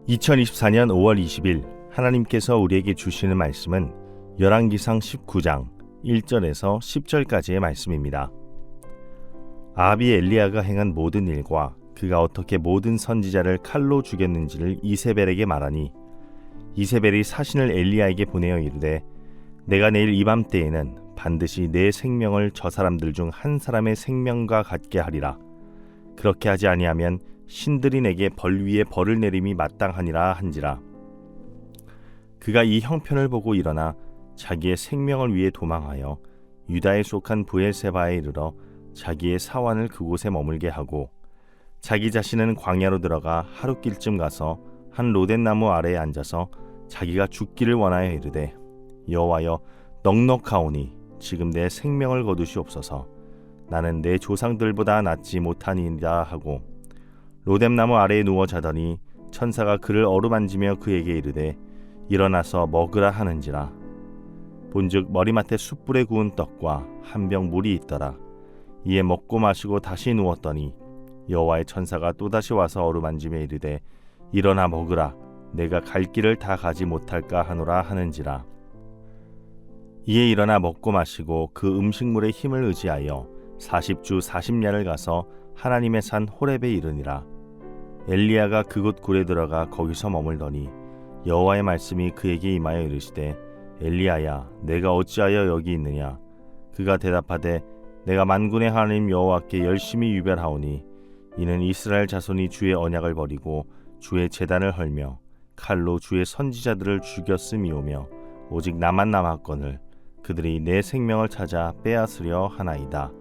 2024년 5월 20일 하나님께서 우리에게 주시는 말씀은 열왕기상 19장 1절에서 10절까지의 말씀입니다. 아합이 엘리야가 행한 모든 일과 그가 어떻게 모든 선지자를 칼로 죽였는지를 이세벨에게 말하니 이세벨이 사신을 엘리야에게 보내어 이르되 내가 내일 이맘때에는 반드시 내 생명을 저 사람들 중 한 사람의 생명과 같게 하리라. 그렇게 하지 아니하면 신들이 내게 벌 위에 벌을 내림이 마땅하니라 한지라. 그가 이 형편을 보고 일어나 자기의 생명을 위해 도망하여 유다에 속한 브엘세바에 이르러 자기의 사환을 그곳에 머물게 하고 자기 자신은 광야로 들어가 하룻길쯤 가서 한 로댓나무 아래에 앉아서 자기가 죽기를 원하여 이르되 여호와여 넉넉하오니 지금 내 생명을 거두시옵소서. 나는 내 조상들보다 낫지 못하니이다 하고 로뎀나무 아래에 누워 자더니 천사가 그를 어루만지며 그에게 이르되 일어나서 먹으라 하는지라. 본즉 머리맡에 숯불에 구운 떡과 한 병 물이 있더라. 이에 먹고 마시고 다시 누웠더니 여호와의 천사가 또다시 와서 어루만지며 이르되 일어나 먹으라. 내가 갈 길을 다 가지 못할까 하노라 하는지라. 이에 일어나 먹고 마시고 그 음식물의 힘을 의지하여 40주 40야를 가서 하나님의 산 호렙에 이르니라. 엘리야가 그곳 굴에 들어가 거기서 머물더니 여호와의 말씀이 그에게 임하여 이르시되 엘리야야 내가 어찌하여 여기 있느냐. 그가 대답하되 내가 만군의 하나님 여호와께 열심히 유별하오니 이는 이스라엘 자손이 주의 언약을 버리고 주의 제단을 헐며 칼로 주의 선지자들을 죽였음이오며 오직 나만 남았거늘 그들이 내 생명을 찾아 빼앗으려 하나이다.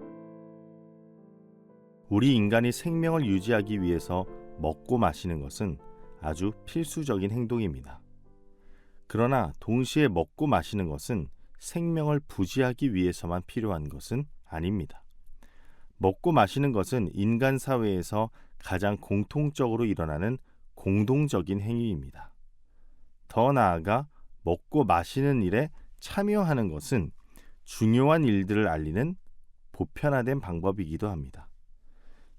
우리 인간이 생명을 유지하기 위해서 먹고 마시는 것은 아주 필수적인 행동입니다. 그러나 동시에 먹고 마시는 것은 생명을 부지하기 위해서만 필요한 것은 아닙니다. 먹고 마시는 것은 인간 사회에서 가장 공통적으로 일어나는 공동적인 행위입니다. 더 나아가 먹고 마시는 일에 참여하는 것은 중요한 일들을 알리는 보편화된 방법이기도 합니다.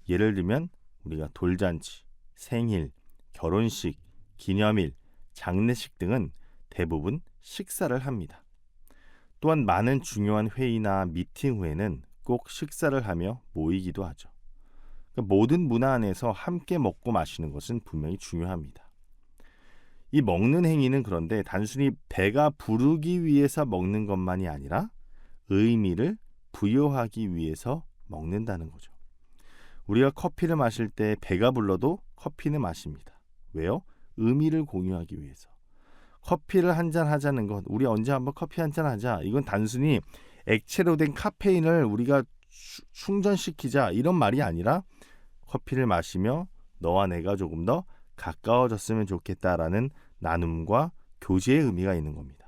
예를 들면 우리가 돌잔치, 생일, 결혼식, 기념일, 장례식 등은 대부분 식사를 합니다. 또한 많은 중요한 회의나 미팅 후에는 꼭 식사를 하며 모이기도 하죠. 그러니까 모든 문화 안에서 함께 먹고 마시는 것은 분명히 중요합니다. 이 먹는 행위는 그런데 단순히 배가 부르기 위해서 먹는 것만이 아니라 의미를 부여하기 위해서 먹는다는 거죠. 우리가 커피를 마실 때 배가 불러도 커피는 마십니다. 왜요? 의미를 공유하기 위해서. 커피를 한잔 하자는 것, 우리 언제 한번 커피 한잔 하자. 이건 단순히 액체로 된 카페인을 우리가 충전시키자 이런 말이 아니라 커피를 마시며 너와 내가 조금 더 가까워졌으면 좋겠다라는 나눔과 교제의 의미가 있는 겁니다.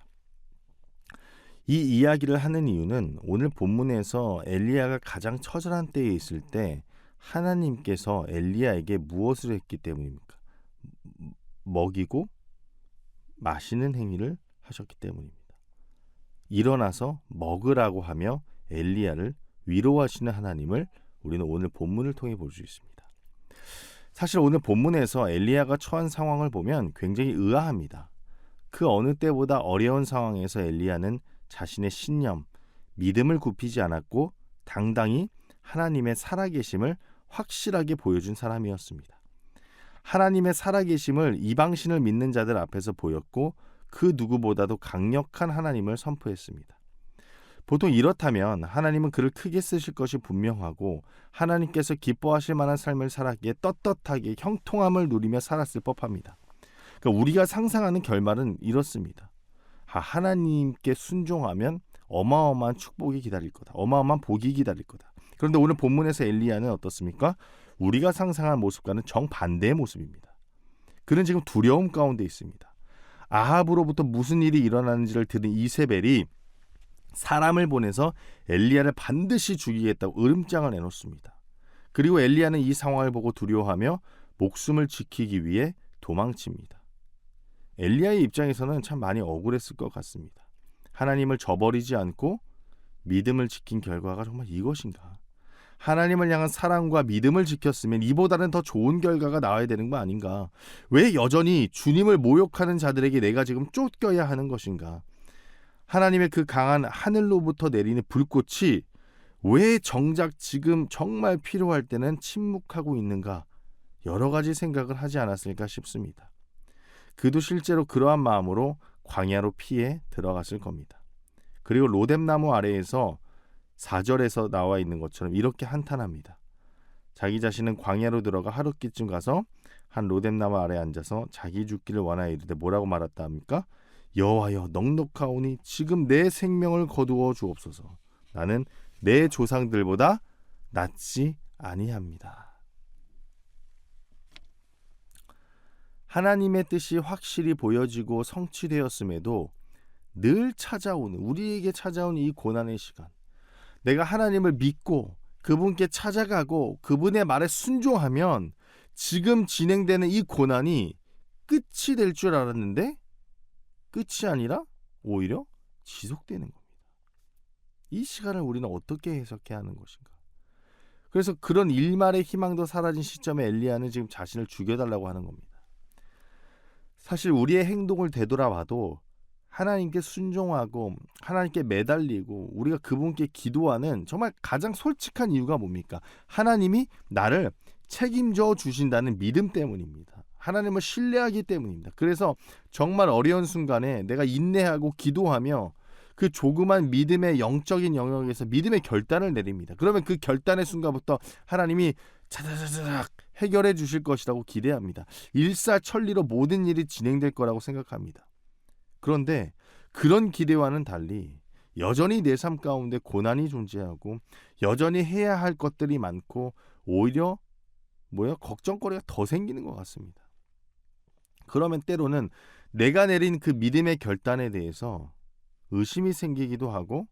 이 이야기를 하는 이유는 오늘 본문에서 엘리야가 가장 처절한 때에 있을 때 하나님께서 엘리야에게 무엇을 했기 때문입니까? 먹이고 마시는 행위를 하셨기 때문입니다. 일어나서 먹으라고 하며 엘리야를 위로하시는 하나님을 우리는 오늘 본문을 통해 볼 수 있습니다. 사실 오늘 본문에서 엘리야가 처한 상황을 보면 굉장히 의아합니다. 그 어느 때보다 어려운 상황에서 엘리야는 자신의 신념, 믿음을 굽히지 않았고 당당히 하나님의 살아계심을 확실하게 보여준 사람이었습니다. 하나님의 살아계심을 이방신을 믿는 자들 앞에서 보였고 그 누구보다도 강력한 하나님을 선포했습니다. 보통 이렇다면 하나님은 그를 크게 쓰실 것이 분명하고 하나님께서 기뻐하실 만한 삶을 살았기에 떳떳하게 형통함을 누리며 살았을 법합니다. 그러니까 우리가 상상하는 결말은 이렇습니다. 하나님께 순종하면 어마어마한 축복이 기다릴 거다. 어마어마한 복이 기다릴 거다. 그런데 오늘 본문에서 엘리야는 어떻습니까? 우리가 상상한 모습과는 정반대의 모습입니다. 그는 지금 두려움 가운데 있습니다. 아합으로부터 무슨 일이 일어나는지를 들은 이세벨이 사람을 보내서 엘리야를 반드시 죽이겠다고 으름장을 내놓습니다. 그리고 엘리야는 이 상황을 보고 두려워하며 목숨을 지키기 위해 도망칩니다. 엘리야의 입장에서는 참 많이 억울했을 것 같습니다. 하나님을 저버리지 않고 믿음을 지킨 결과가 정말 이것인가? 하나님을 향한 사랑과 믿음을 지켰으면 이보다는 더 좋은 결과가 나와야 되는 거 아닌가? 왜 여전히 주님을 모욕하는 자들에게 내가 지금 쫓겨야 하는 것인가? 하나님의 그 강한 하늘로부터 내리는 불꽃이 왜 정작 지금 정말 필요할 때는 침묵하고 있는가? 여러 가지 생각을 하지 않았을까 싶습니다. 그도 실제로 그러한 마음으로 광야로 피해 들어갔을 겁니다. 그리고 로뎀나무 아래에서 4절에서 나와 있는 것처럼 이렇게 한탄합니다. 자기 자신은 광야로 들어가 하룻기쯤 가서 한 로뎀나무 아래에 앉아서 자기 죽기를 원하여 이르되 뭐라고 말했다 합니까? 여호와여 넉넉하오니 지금 내 생명을 거두어 주옵소서. 나는 내 조상들보다 낫지 아니합니다. 하나님의 뜻이 확실히 보여지고 성취되었음에도 늘 찾아오는, 우리에게 찾아오는 이 고난의 시간, 내가 하나님을 믿고 그분께 찾아가고 그분의 말에 순종하면 지금 진행되는 이 고난이 끝이 될 줄 알았는데 끝이 아니라 오히려 지속되는 겁니다. 이 시간을 우리는 어떻게 해석해야 하는 것인가? 그래서 그런 일말의 희망도 사라진 시점에 엘리야는 지금 자신을 죽여달라고 하는 겁니다. 사실 우리의 행동을 되돌아봐도 하나님께 순종하고 하나님께 매달리고 우리가 그분께 기도하는 정말 가장 솔직한 이유가 뭡니까? 하나님이 나를 책임져 주신다는 믿음 때문입니다. 하나님을 신뢰하기 때문입니다. 그래서 정말 어려운 순간에 내가 인내하고 기도하며 그 조그만 믿음의 영적인 영역에서 믿음의 결단을 내립니다. 그러면 그 결단의 순간부터 하나님이 차다다닥 해결해 주실 것이라고 기대합니다. 일사천리로 모든 일이 진행될 거라고 생각합니다. 그런데 그런 기대와는 달리 여전히 내 삶 가운데 고난이 존재하고 여전히 해야 할 것들이 많고 오히려 걱정거리가 더 생기는 것 같습니다. 그러면 때로는 내가 내린 그 믿음의 결단에 대해서 의심이 생기기도 하고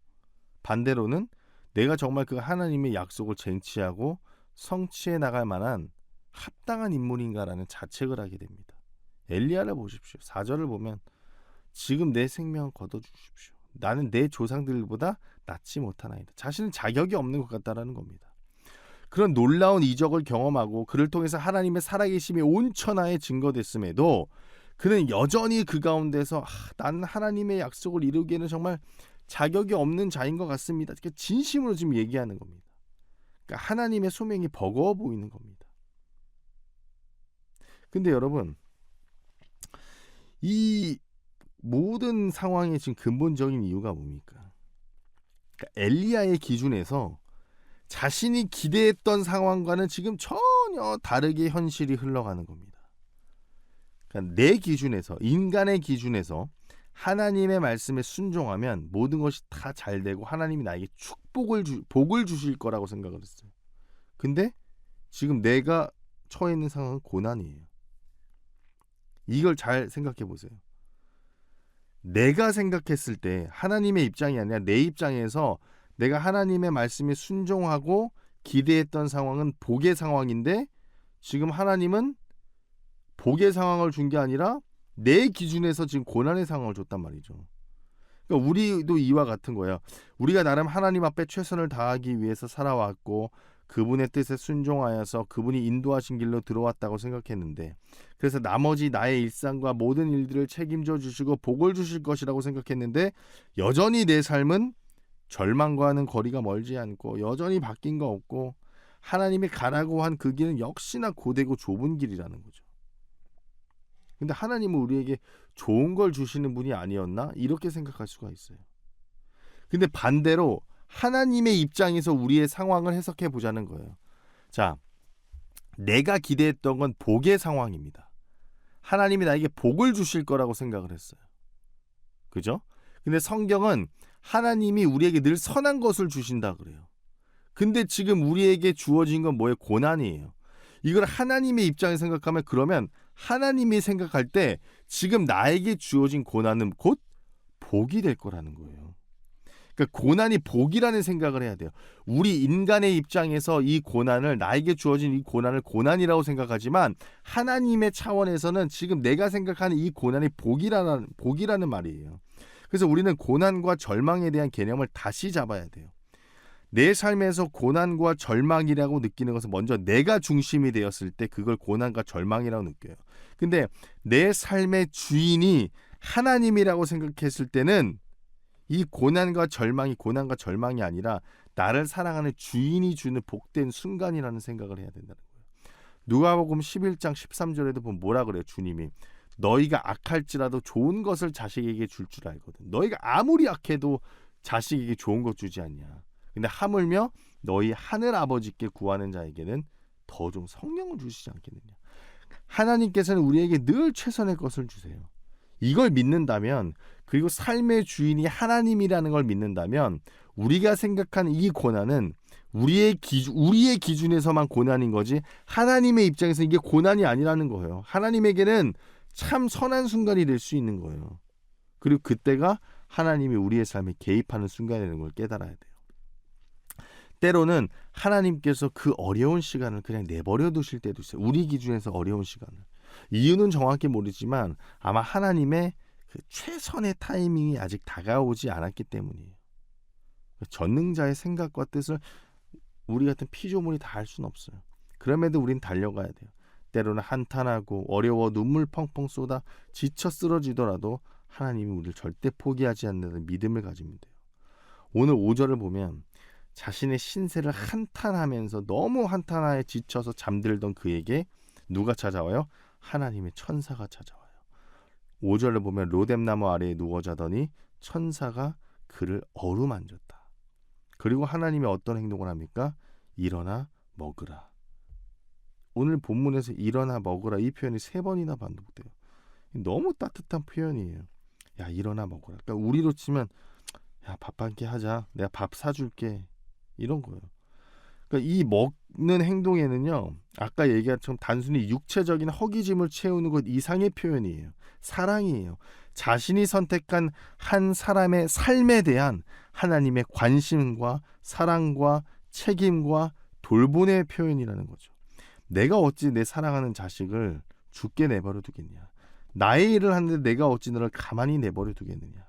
반대로는 내가 정말 그 하나님의 약속을 쟁취하고 성취해 나갈 만한 합당한 인물인가라는 자책을 하게 됩니다. 엘리야를 보십시오. 4절을 보면 지금 내 생명을 거둬주십시오. 나는 내 조상들보다 낫지 못하나이다. 자신은 자격이 없는 것 같다라는 겁니다. 그런 놀라운 이적을 경험하고 그를 통해서 하나님의 살아계심이 온 천하에 증거됐음에도 그는 여전히 그 가운데서 나는 하나님의 약속을 이루기에는 정말 자격이 없는 자인 것 같습니다. 그러니까 진심으로 지금 얘기하는 겁니다. 그러니까 하나님의 소명이 버거워 보이는 겁니다. 근데 여러분, 이 모든 상황의 지금 근본적인 이유가 뭡니까? 그러니까 엘리야의 기준에서 자신이 기대했던 상황과는 지금 전혀 다르게 현실이 흘러가는 겁니다. 그러니까 내 기준에서, 인간의 기준에서 하나님의 말씀에 순종하면 모든 것이 다 잘 되고 하나님이 나에게 복을 주실 거라고 생각을 했어요. 근데 지금 내가 처해 있는 상황은 고난이에요. 이걸 잘 생각해 보세요. 내가 생각했을 때 하나님의 입장이 아니라 내 입장에서 내가 하나님의 말씀에 순종하고 기대했던 상황은 복의 상황인데 지금 하나님은 복의 상황을 준 게 아니라 내 기준에서 지금 고난의 상황을 줬단 말이죠. 그러니까 우리도 이와 같은 거예요. 우리가 나름 하나님 앞에 최선을 다하기 위해서 살아왔고 그분의 뜻에 순종하여서 그분이 인도하신 길로 들어왔다고 생각했는데 그래서 나머지 나의 일상과 모든 일들을 책임져 주시고 복을 주실 것이라고 생각했는데 여전히 내 삶은 절망과는 거리가 멀지 않고 여전히 바뀐 거 없고 하나님이 가라고 한 그 길은 역시나 고되고 좁은 길이라는 거죠. 근데 하나님은 우리에게 좋은 걸 주시는 분이 아니었나? 이렇게 생각할 수가 있어요. 근데 반대로 하나님의 입장에서 우리의 상황을 해석해 보자는 거예요. 자, 내가 기대했던 건 복의 상황입니다. 하나님이 나에게 복을 주실 거라고 생각을 했어요. 그죠? 근데 성경은 하나님이 우리에게 늘 선한 것을 주신다 그래요. 근데 지금 우리에게 주어진 건 뭐예요? 고난이에요. 이걸 하나님의 입장에 생각하면 그러면 하나님이 생각할 때 지금 나에게 주어진 고난은 곧 복이 될 거라는 거예요. 그러니까 고난이 복이라는 생각을 해야 돼요. 우리 인간의 입장에서 이 고난을 나에게 주어진 이 고난을 고난이라고 생각하지만 하나님의 차원에서는 지금 내가 생각하는 이 고난이 복이라는 말이에요. 그래서 우리는 고난과 절망에 대한 개념을 다시 잡아야 돼요. 내 삶에서 고난과 절망이라고 느끼는 것은 먼저 내가 중심이 되었을 때 그걸 고난과 절망이라고 느껴요. 근데 내 삶의 주인이 하나님이라고 생각했을 때는 이 고난과 절망이 아니라 나를 사랑하는 주인이 주는 복된 순간이라는 생각을 해야 된다는 거예요. 누가복음 11장 13절에도 보면 뭐라 그래요? 주님이 너희가 악할지라도 좋은 것을 자식에게 줄 알거든. 너희가 아무리 악해도 자식에게 좋은 것 주지 않냐. 근데 하물며 너희 하늘 아버지께 구하는 자에게는 더 좀 성령을 주시지 않겠느냐. 하나님께서는 우리에게 늘 최선의 것을 주세요. 이걸 믿는다면, 그리고 삶의 주인이 하나님이라는 걸 믿는다면, 우리가 생각하는 이 고난은 우리의 기준에서만 고난인 거지 하나님의 입장에서 이게 고난이 아니라는 거예요. 하나님에게는 참 선한 순간이 될 수 있는 거예요. 그리고 그때가 하나님이 우리의 삶에 개입하는 순간이라는 걸 깨달아야 돼요. 때로는 하나님께서 그 어려운 시간을 그냥 내버려 두실 때도 있어요. 우리 기준에서 어려운 시간을. 이유는 정확히 모르지만 아마 하나님의 그 최선의 타이밍이 아직 다가오지 않았기 때문이에요. 전능자의 생각과 뜻을 우리 같은 피조물이 다 알 수는 없어요. 그럼에도 우린 달려가야 돼요. 때로는 한탄하고 어려워 눈물 펑펑 쏟아 지쳐 쓰러지더라도 하나님이 우리를 절대 포기하지 않는 믿음을 가지면 돼요. 오늘 5절을 보면 자신의 신세를 한탄하면서 너무 한탄하에 지쳐서 잠들던 그에게 누가 찾아와요? 하나님의 천사가 찾아와요. 5절을 보면 로뎀나무 아래에 누워 자더니 천사가 그를 어루만졌다. 그리고 하나님이 어떤 행동을 합니까? 일어나 먹으라. 오늘 본문에서 일어나 먹으라 이 표현이 3번이나 반복돼요. 너무 따뜻한 표현이에요. 야, 일어나 먹으라. 그러니까 우리로 치면 야, 밥 한 끼 하자. 내가 밥 사줄게. 이런 거예요. 그러니까 이 먹는 행동에는요, 아까 얘기한 것처럼 단순히 육체적인 허기짐을 채우는 것 이상의 표현이에요. 사랑이에요. 자신이 선택한 한 사람의 삶에 대한 하나님의 관심과 사랑과 책임과 돌봄의 표현이라는 거죠. 내가 어찌 내 사랑하는 자식을 죽게 내버려 두겠냐. 나의 일을 하는데 내가 어찌 너를 가만히 내버려 두겠느냐.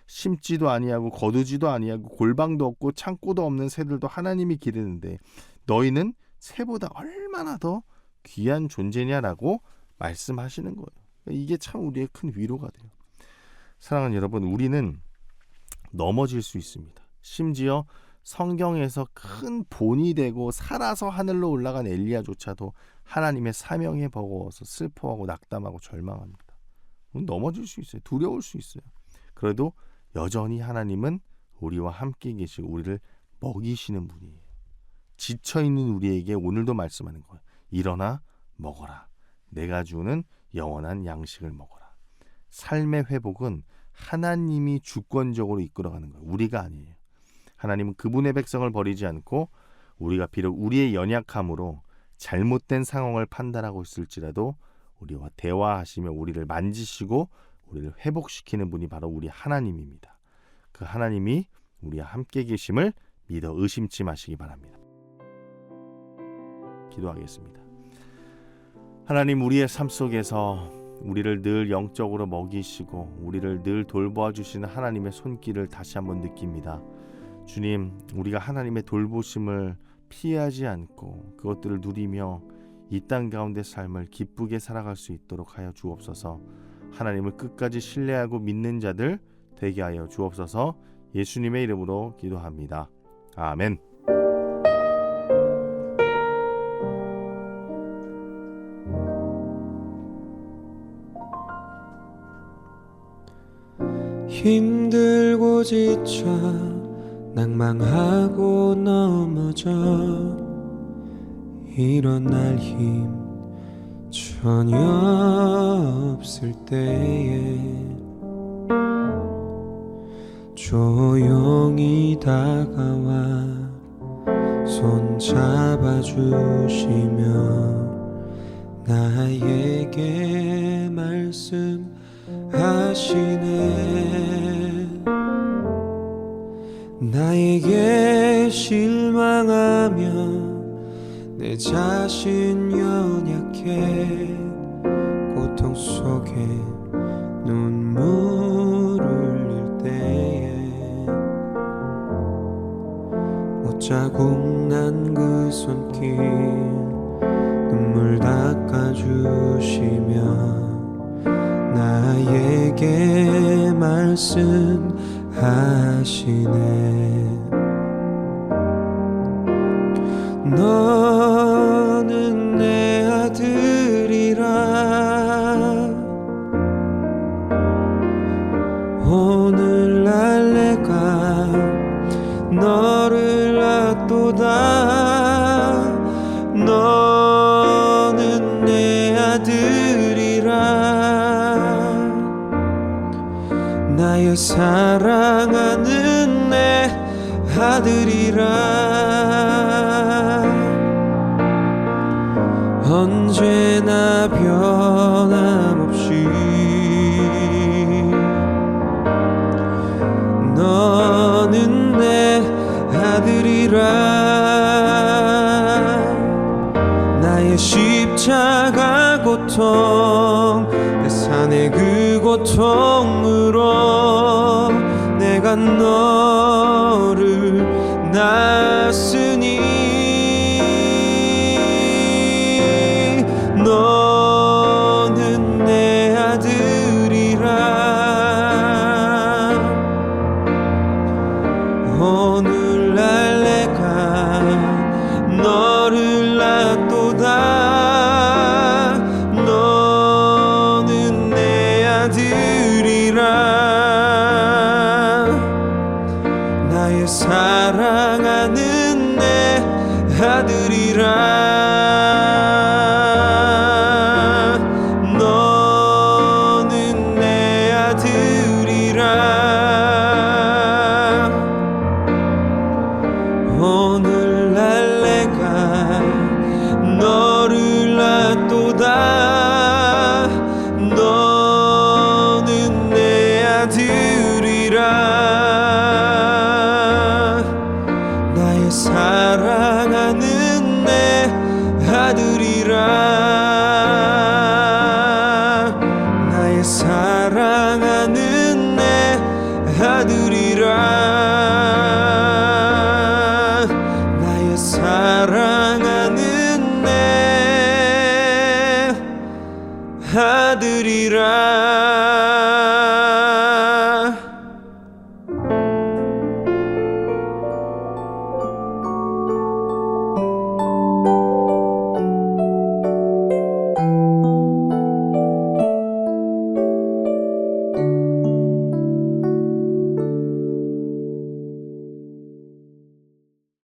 심지도 아니하고 거두지도 아니하고 골방도 없고 창고도 없는 새들도 하나님이 기르는데 너희는 새보다 얼마나 더 귀한 존재냐라고 말씀하시는 거예요. 이게 참 우리의 큰 위로가 돼요. 사랑하는 여러분, 우리는 넘어질 수 있습니다. 심지어 성경에서 큰 본이 되고 살아서 하늘로 올라간 엘리야조차도 하나님의 사명에 버거워서 슬퍼하고 낙담하고 절망합니다. 넘어질 수 있어요. 두려울 수 있어요. 그래도 여전히 하나님은 우리와 함께 계시고 우리를 먹이시는 분이에요. 지쳐있는 우리에게 오늘도 말씀하는 거예요. 일어나 먹어라. 내가 주는 영원한 양식을 먹어라. 삶의 회복은 하나님이 주권적으로 이끌어가는 거예요. 우리가 아니에요. 하나님은 그분의 백성을 버리지 않고 우리가 비록 우리의 연약함으로 잘못된 상황을 판단하고 있을지라도 우리와 대화하시며 우리를 만지시고 우리를 회복시키는 분이 바로 우리 하나님입니다. 그 하나님이 우리와 함께 계심을 믿어 의심치 마시기 바랍니다. 기도하겠습니다. 하나님, 우리의 삶 속에서 우리를 늘 영적으로 먹이시고 우리를 늘 돌보아 주시는 하나님의 손길을 다시 한번 느낍니다. 주님, 우리가 하나님의 돌보심을 피하지 않고 그것들을 누리며 이 땅 가운데 삶을 기쁘게 살아갈 수 있도록 하여 주옵소서. 하나님을 끝까지 신뢰하고 믿는 자들 되게 하여 주옵소서. 예수님의 이름으로 기도합니다. 아멘. 힘들고 지쳐 낭망하고 넘어져 일어날 힘 전혀 없을 때에 조용히 다가와 손 잡아주시며 나에게 말씀하시네. 나에게 실망하며 내 자신 연약해 고통 속에 눈물 흘릴 때에 자국 난 그 손길 눈물 닦아주시며 나에게 말씀하시네. 너는 내 아들이라 오늘날 내가 너를 낳도다. 너는 내 아들이라 나의 사랑하는 내 아들이라. 언제나 변함없이 너는 내 아들이라. 나의 십자가 고통 내 산의 그 고통으로 내가 너를 낳았으니 너는 내 아들이라. 오늘날 내가 너를 낳도다. 너는 내 아들이라. 나의 사랑하는 내 아들이라. 너는 내 아들이라. 오늘날 내가 너를 낳도다. 너는 내 아들이라.